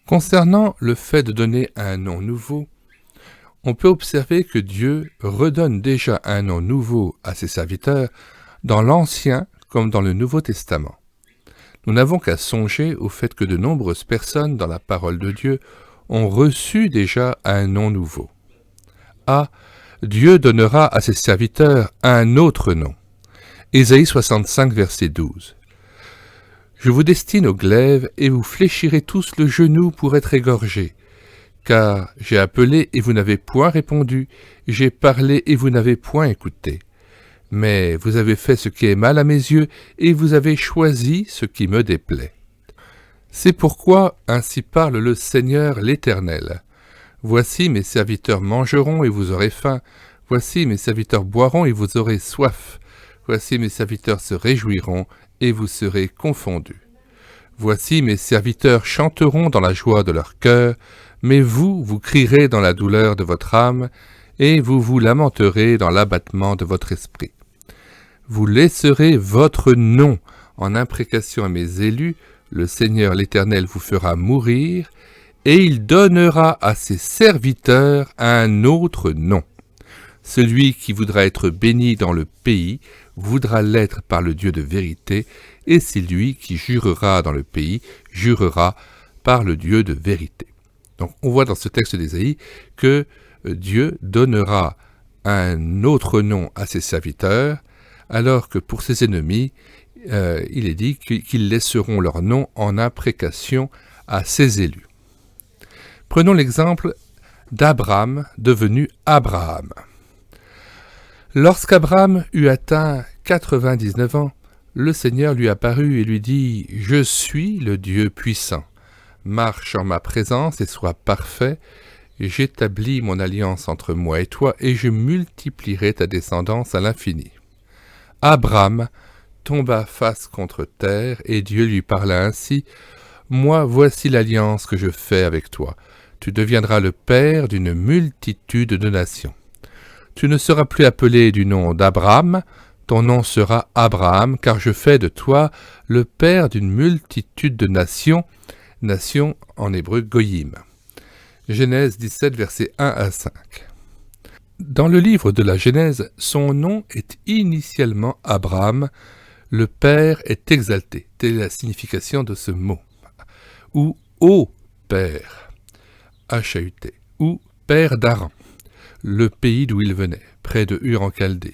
Concernant le fait de donner un nom nouveau, on peut observer que Dieu redonne déjà un nom nouveau à ses serviteurs dans l'Ancien comme dans le Nouveau Testament. Nous n'avons qu'à songer au fait que de nombreuses personnes dans la parole de Dieu ont reçu déjà un nom nouveau. A. Dieu donnera à ses serviteurs un autre nom. Ésaïe 65, verset 12. Je vous destine au glaive, et vous fléchirez tous le genou pour être égorgés. Car j'ai appelé, et vous n'avez point répondu, j'ai parlé, et vous n'avez point écouté. Mais vous avez fait ce qui est mal à mes yeux, et vous avez choisi ce qui me déplaît. C'est pourquoi ainsi parle le Seigneur l'Éternel. Voici mes serviteurs mangeront, et vous aurez faim. Voici mes serviteurs boiront, et vous aurez soif. Voici mes serviteurs se réjouiront, et vous serez confondus. Voici mes serviteurs chanteront dans la joie de leur cœur, mais vous, vous crierez dans la douleur de votre âme, et vous vous lamenterez dans l'abattement de votre esprit. Vous laisserez votre nom en imprécation à mes élus, le Seigneur l'Éternel vous fera mourir, et il donnera à ses serviteurs un autre nom. Celui qui voudra être béni dans le pays voudra l'être par le Dieu de vérité, et celui qui jurera dans le pays jurera par le Dieu de vérité. Donc on voit dans ce texte d'Ésaïe que Dieu donnera un autre nom à ses serviteurs, alors que pour ses ennemis, il est dit qu'ils laisseront leur nom en imprécation à ses élus. Prenons l'exemple d'Abraham devenu Abraham. Lorsqu'Abraham eut atteint 99 ans, le Seigneur lui apparut et lui dit « Je suis le Dieu puissant. Marche en ma présence et sois parfait. J'établis mon alliance entre moi et toi et je multiplierai ta descendance à l'infini. » Abraham tomba face contre terre et Dieu lui parla ainsi « Moi, voici l'alliance que je fais avec toi. Tu deviendras le père d'une multitude de nations. Tu ne seras plus appelé du nom d'Abraham, ton nom sera Abraham, car je fais de toi le père d'une multitude de nations, nation en hébreu Goyim. » Genèse 17, versets 1 à 5. Dans le livre de la Genèse, son nom est initialement Abraham, le père est exalté, telle est la signification de ce mot, ou ô père, H-A-U-T, ou père d'Aran, le pays d'où il venait, près de Ur en Chaldée.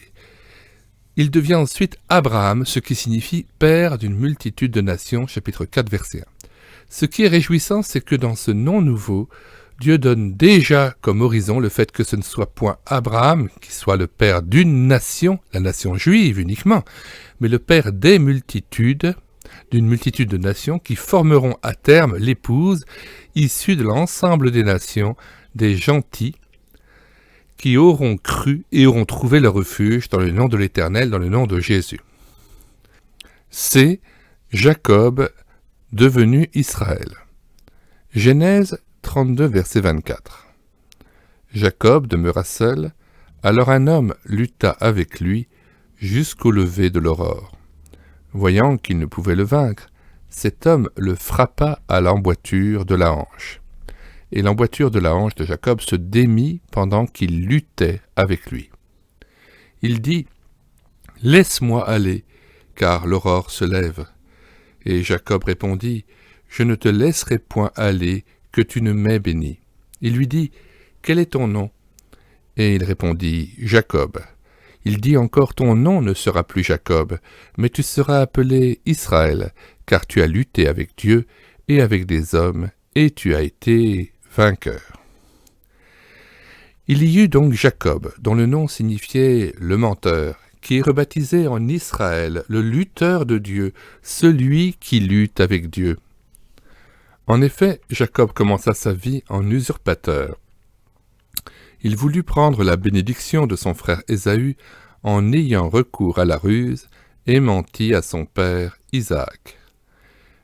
Il devient ensuite Abraham, ce qui signifie père d'une multitude de nations, chapitre 4, verset 1. Ce qui est réjouissant, c'est que dans ce nom nouveau, Dieu donne déjà comme horizon le fait que ce ne soit point Abraham qui soit le père d'une nation, la nation juive uniquement, mais le père des multitudes, d'une multitude de nations qui formeront à terme l'épouse issue de l'ensemble des nations, des gentils, qui auront cru et auront trouvé leur refuge dans le nom de l'Éternel, dans le nom de Jésus. C'est Jacob devenu Israël. Genèse 32, verset 24. Jacob demeura seul, alors un homme lutta avec lui jusqu'au lever de l'aurore. Voyant qu'il ne pouvait le vaincre, cet homme le frappa à l'emboîture de la hanche. Et l'emboîture de la hanche de Jacob se démit pendant qu'il luttait avec lui. Il dit « Laisse-moi aller, car l'aurore se lève. » Et Jacob répondit « Je ne te laisserai point aller, que tu ne m'aies béni. » Il lui dit « Quel est ton nom ?» Et il répondit « Jacob. » Il dit encore « Ton nom ne sera plus Jacob, mais tu seras appelé Israël, car tu as lutté avec Dieu et avec des hommes, et tu as été vainqueur. » Il y eut donc Jacob, dont le nom signifiait le menteur, qui est rebaptisé en Israël, le lutteur de Dieu, celui qui lutte avec Dieu. En effet, Jacob commença sa vie en usurpateur. Il voulut prendre la bénédiction de son frère Ésaü en ayant recours à la ruse et mentit à son père Isaac.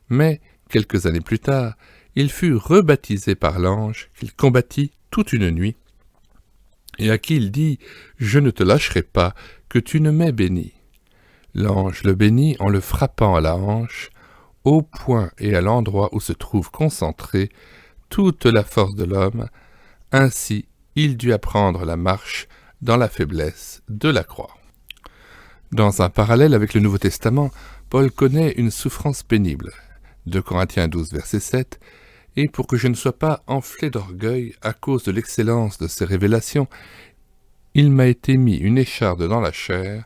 Mais, quelques années plus tard, il fut rebaptisé par l'ange qu'il combattit toute une nuit, et à qui il dit « Je ne te lâcherai pas, que tu ne m'aies béni. » L'ange le bénit en le frappant à la hanche, au point et à l'endroit où se trouve concentrée toute la force de l'homme, ainsi il dut apprendre la marche dans la faiblesse de la croix. Dans un parallèle avec le Nouveau Testament, Paul connaît une souffrance pénible. 2 Corinthiens 12, verset 7, « Et pour que je ne sois pas enflé d'orgueil à cause de l'excellence de ces révélations, il m'a été mis une écharde dans la chair,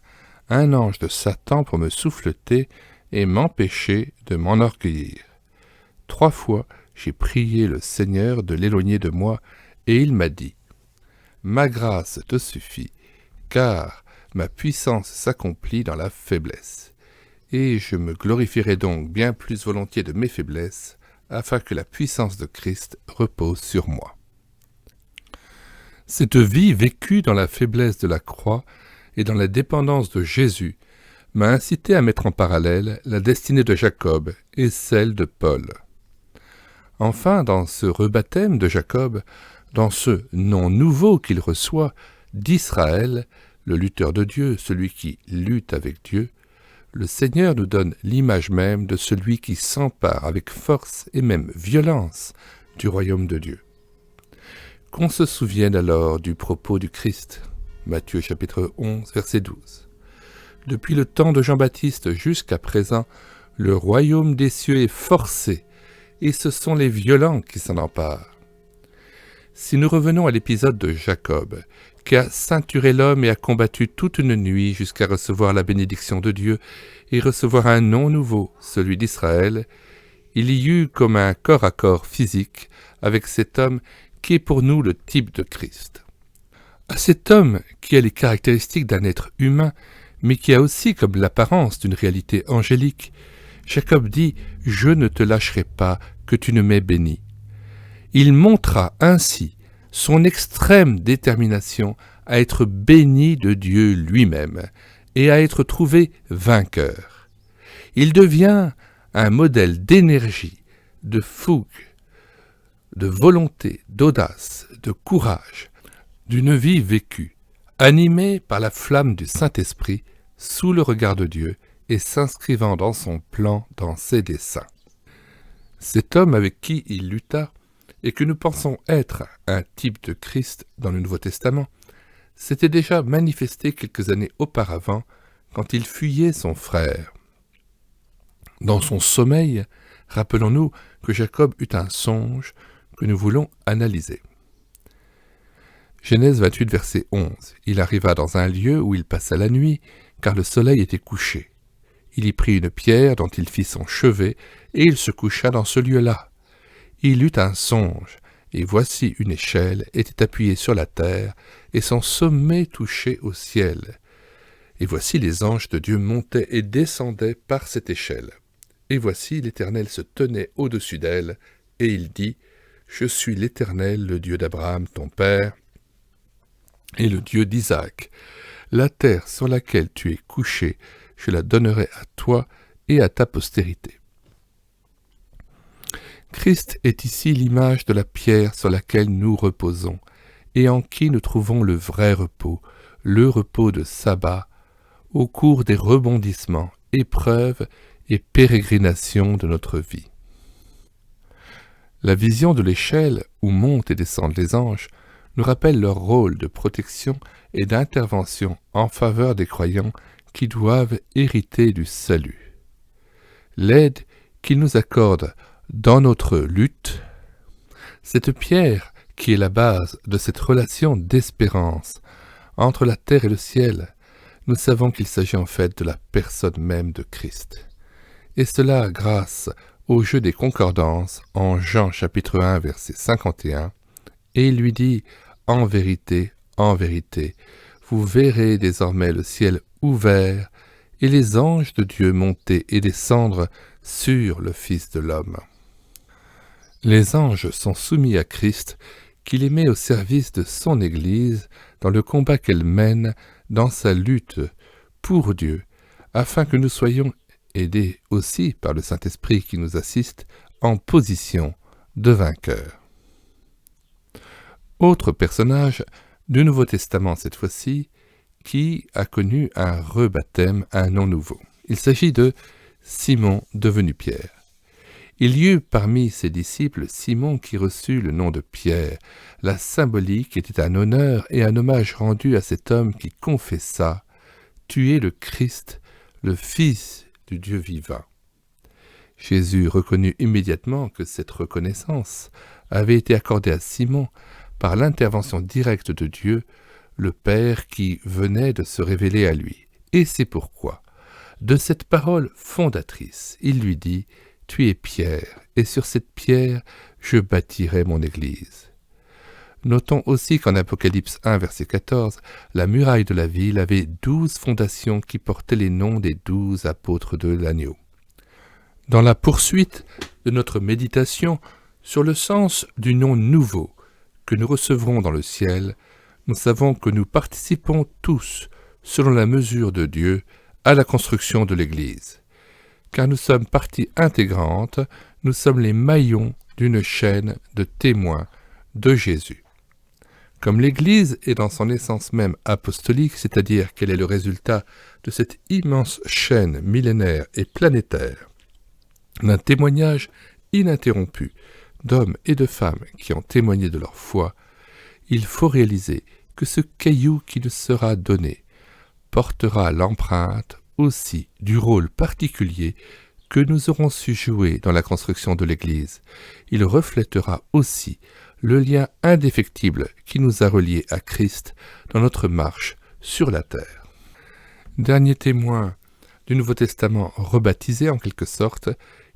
un ange de Satan pour me souffleter et m'empêcher de m'enorgueillir. 3 fois, j'ai prié le Seigneur de l'éloigner de moi, et il m'a dit, « Ma grâce te suffit, car ma puissance s'accomplit dans la faiblesse. Et je me glorifierai donc bien plus volontiers de mes faiblesses, afin que la puissance de Christ repose sur moi. » Cette vie vécue dans la faiblesse de la croix et dans la dépendance de Jésus m'a incité à mettre en parallèle la destinée de Jacob et celle de Paul. Enfin, dans ce rebaptême de Jacob, dans ce nom nouveau qu'il reçoit d'Israël, le lutteur de Dieu, celui qui lutte avec Dieu, le Seigneur nous donne l'image même de celui qui s'empare avec force et même violence du royaume de Dieu. Qu'on se souvienne alors du propos du Christ, Matthieu chapitre 11, verset 12. Depuis le temps de Jean-Baptiste jusqu'à présent, le royaume des cieux est forcé, et ce sont les violents qui s'en emparent. Si nous revenons à l'épisode de Jacob, qui a ceinturé l'homme et a combattu toute une nuit jusqu'à recevoir la bénédiction de Dieu et recevoir un nom nouveau, celui d'Israël, il y eut comme un corps à corps physique avec cet homme qui est pour nous le type de Christ. À cet homme qui a les caractéristiques d'un être humain, mais qui a aussi comme l'apparence d'une réalité angélique, Jacob dit « Je ne te lâcherai pas que tu ne m'aies béni ». Il montra ainsi son extrême détermination à être béni de Dieu lui-même et à être trouvé vainqueur. Il devient un modèle d'énergie, de fougue, de volonté, d'audace, de courage, d'une vie vécue, animée par la flamme du Saint-Esprit, sous le regard de Dieu et s'inscrivant dans son plan, dans ses desseins. Cet homme avec qui il lutta, et que nous pensons être un type de Christ dans le Nouveau Testament, s'était déjà manifesté quelques années auparavant quand il fuyait son frère. Dans son sommeil, rappelons-nous que Jacob eut un songe que nous voulons analyser. Genèse 28, verset 11. Il arriva dans un lieu où il passa la nuit, car le soleil était couché. Il y prit une pierre dont il fit son chevet, et il se coucha dans ce lieu-là. Il eut un songe, et voici une échelle était appuyée sur la terre, et son sommet touchait au ciel. Et voici les anges de Dieu montaient et descendaient par cette échelle. Et voici l'Éternel se tenait au-dessus d'elle, et il dit, « Je suis l'Éternel, le Dieu d'Abraham, ton père, et le Dieu d'Isaac. La terre sur laquelle tu es couché, je la donnerai à toi et à ta postérité. » Christ est ici l'image de la pierre sur laquelle nous reposons, et en qui nous trouvons le vrai repos, le repos de sabbat, au cours des rebondissements, épreuves et pérégrinations de notre vie. La vision de l'échelle où montent et descendent les anges nous rappelle leur rôle de protection et d'intervention en faveur des croyants qui doivent hériter du salut. L'aide qu'ils nous accordent dans notre lutte, cette pierre qui est la base de cette relation d'espérance entre la terre et le ciel, nous savons qu'il s'agit en fait de la personne même de Christ. Et cela grâce au jeu des concordances en Jean chapitre 1 verset 51, et il lui dit « En vérité, vous verrez désormais le ciel ouvert et les anges de Dieu monter et descendre sur le Fils de l'homme. » Les anges sont soumis à Christ, qui les met au service de son Église dans le combat qu'elle mène dans sa lutte pour Dieu, afin que nous soyons aidés aussi par le Saint-Esprit qui nous assiste en position de vainqueur. Autre personnage du Nouveau Testament cette fois-ci, qui a connu un rebaptême, un nom nouveau. Il s'agit de Simon devenu Pierre. Il y eut parmi ses disciples Simon qui reçut le nom de Pierre. La symbolique était un honneur et un hommage rendu à cet homme qui confessa « Tu es le Christ, le Fils du Dieu vivant ». Jésus reconnut immédiatement que cette reconnaissance avait été accordée à Simon par l'intervention directe de Dieu, le Père qui venait de se révéler à lui. Et c'est pourquoi, de cette parole fondatrice, il lui dit « Tu es Pierre, et sur cette pierre, je bâtirai mon Église ». Notons aussi qu'en Apocalypse 1, verset 14, la muraille de la ville avait 12 fondations qui portaient les noms des 12 apôtres de l'agneau. Dans la poursuite de notre méditation sur le sens du nom nouveau que nous recevrons dans le ciel, nous savons que nous participons tous, selon la mesure de Dieu, à la construction de l'Église. Car nous sommes partie intégrante, nous sommes les maillons d'une chaîne de témoins de Jésus. Comme l'Église est dans son essence même apostolique, c'est-à-dire qu'elle est le résultat de cette immense chaîne millénaire et planétaire, d'un témoignage ininterrompu d'hommes et de femmes qui ont témoigné de leur foi, il faut réaliser que ce caillou qui nous sera donné portera l'empreinte aussi du rôle particulier que nous aurons su jouer dans la construction de l'Église. Il reflètera aussi le lien indéfectible qui nous a reliés à Christ dans notre marche sur la terre. Dernier témoin du Nouveau Testament rebaptisé en quelque sorte,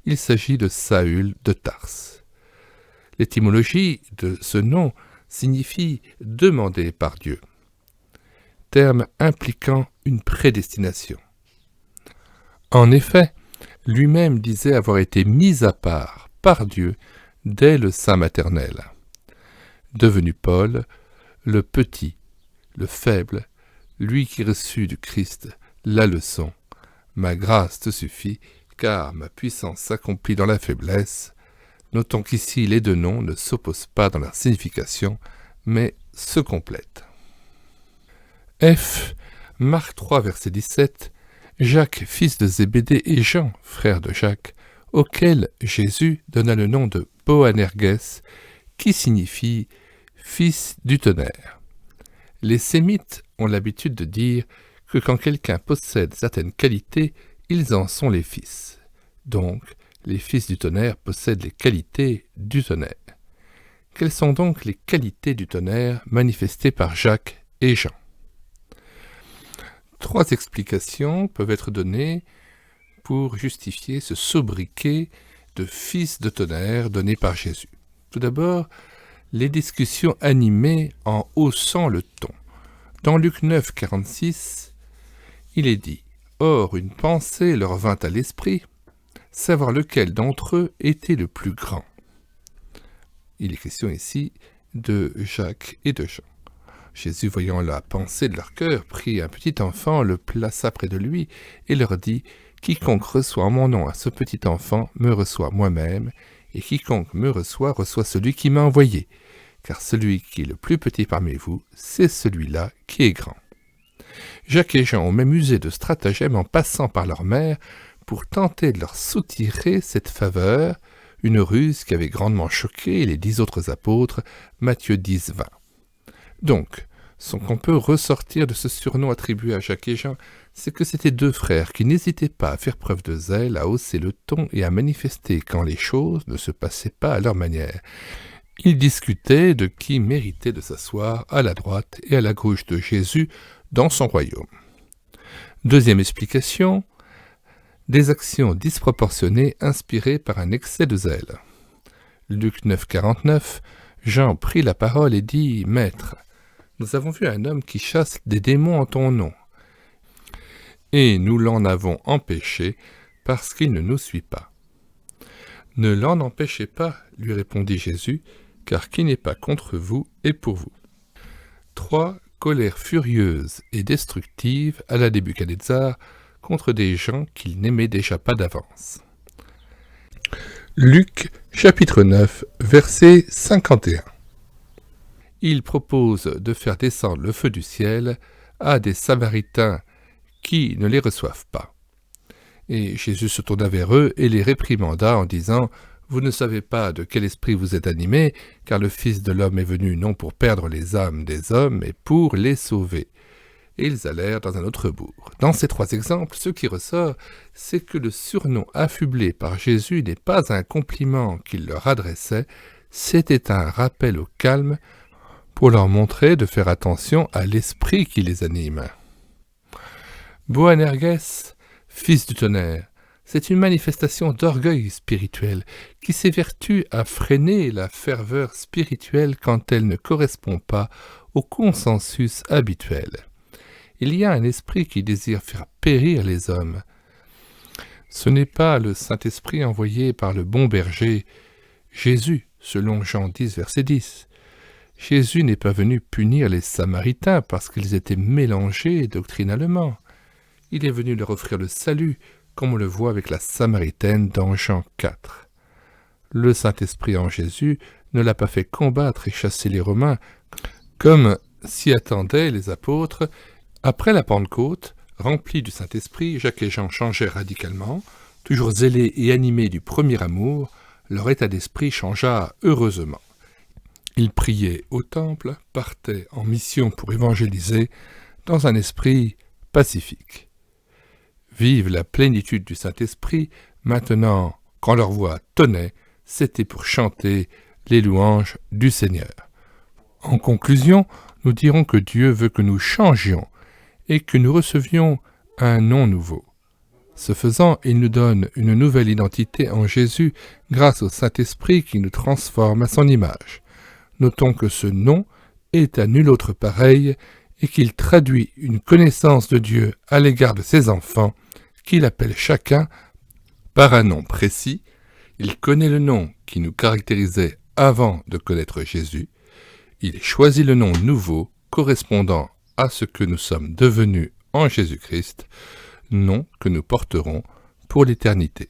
il s'agit de Saül de Tarse. L'étymologie de ce nom signifie « demandé par Dieu », terme impliquant une prédestination. En effet, lui-même disait avoir été mis à part par Dieu dès le sein maternel. Devenu Paul, le petit, le faible, lui qui reçut du Christ la leçon « Ma grâce te suffit, car ma puissance s'accomplit dans la faiblesse », notons qu'ici les deux noms ne s'opposent pas dans leur signification, mais se complètent. F. Marc 3, verset 17, Jacques, fils de Zébédée, et Jean, frère de Jacques, auquel Jésus donna le nom de Boanerges, qui signifie « fils du tonnerre ». Les Sémites ont l'habitude de dire que quand quelqu'un possède certaines qualités, ils en sont les fils. Donc, les fils du tonnerre possèdent les qualités du tonnerre. Quelles sont donc les qualités du tonnerre manifestées par Jacques et Jean ? 3 explications peuvent être données pour justifier ce sobriquet de fils de tonnerre donné par Jésus. Tout d'abord, les discussions animées en haussant le ton. Dans Luc 9, 46, il est dit « Or, une pensée leur vint à l'esprit, savoir lequel d'entre eux était le plus grand. » Il est question ici de Jacques et de Jean. Jésus, voyant la pensée de leur cœur, prit un petit enfant, le plaça près de lui et leur dit « Quiconque reçoit en mon nom à ce petit enfant me reçoit moi-même, et quiconque me reçoit celui qui m'a envoyé. Car celui qui est le plus petit parmi vous, c'est celui-là qui est grand. » Jacques et Jean ont même usé de stratagèmes en passant par leur mère pour tenter de leur soutirer cette faveur, une ruse qui avait grandement choqué les 10 autres apôtres, Matthieu 10, 20. Donc, ce qu'on peut ressortir de ce surnom attribué à Jacques et Jean, c'est que c'étaient 2 frères qui n'hésitaient pas à faire preuve de zèle, à hausser le ton et à manifester quand les choses ne se passaient pas à leur manière. Ils discutaient de qui méritait de s'asseoir à la droite et à la gauche de Jésus dans son royaume. Deuxième explication, des actions disproportionnées inspirées par un excès de zèle. Luc 9, 49, Jean prit la parole et dit « Maître, nous avons vu un homme qui chasse des démons en ton nom, et nous l'en avons empêché parce qu'il ne nous suit pas. » « Ne l'en empêchez pas, lui répondit Jésus, car qui n'est pas contre vous est pour vous. » 3. Colère furieuse et destructive à la Nebuchadnezzar contre des gens qu'il n'aimait déjà pas d'avance. Luc, chapitre 9, verset 51. Il propose de faire descendre le feu du ciel à des Samaritains qui ne les reçoivent pas. Et Jésus se tourna vers eux et les réprimanda en disant « Vous ne savez pas de quel esprit vous êtes animés, car le Fils de l'homme est venu non pour perdre les âmes des hommes, mais pour les sauver. » Et ils allèrent dans un autre bourg. Dans ces 3 exemples, ce qui ressort, c'est que le surnom affublé par Jésus n'est pas un compliment qu'il leur adressait, c'était un rappel au calme pour leur montrer de faire attention à l'esprit qui les anime. Boanerges, fils du tonnerre, c'est une manifestation d'orgueil spirituel qui s'évertue à freiner la ferveur spirituelle quand elle ne correspond pas au consensus habituel. Il y a un esprit qui désire faire périr les hommes. Ce n'est pas le Saint-Esprit envoyé par le bon berger, Jésus, selon Jean 10, verset 10. Jésus n'est pas venu punir les Samaritains parce qu'ils étaient mélangés doctrinalement. Il est venu leur offrir le salut, comme on le voit avec la Samaritaine dans Jean 4. Le Saint-Esprit en Jésus ne l'a pas fait combattre et chasser les Romains, comme s'y attendaient les apôtres. Après la Pentecôte, remplis du Saint-Esprit, Jacques et Jean changèrent radicalement. Toujours zélés et animés du premier amour, leur état d'esprit changea heureusement. Ils priaient au temple, partaient en mission pour évangéliser, dans un esprit pacifique. Vive la plénitude du Saint-Esprit, maintenant, quand leur voix tonnait, c'était pour chanter les louanges du Seigneur. En conclusion, nous dirons que Dieu veut que nous changions et que nous recevions un nom nouveau. Ce faisant, il nous donne une nouvelle identité en Jésus grâce au Saint-Esprit qui nous transforme à son image. Notons que ce nom est à nul autre pareil et qu'il traduit une connaissance de Dieu à l'égard de ses enfants, qu'il appelle chacun par un nom précis. Il connaît le nom qui nous caractérisait avant de connaître Jésus. Il choisit le nom nouveau correspondant à ce que nous sommes devenus en Jésus-Christ, nom que nous porterons pour l'éternité.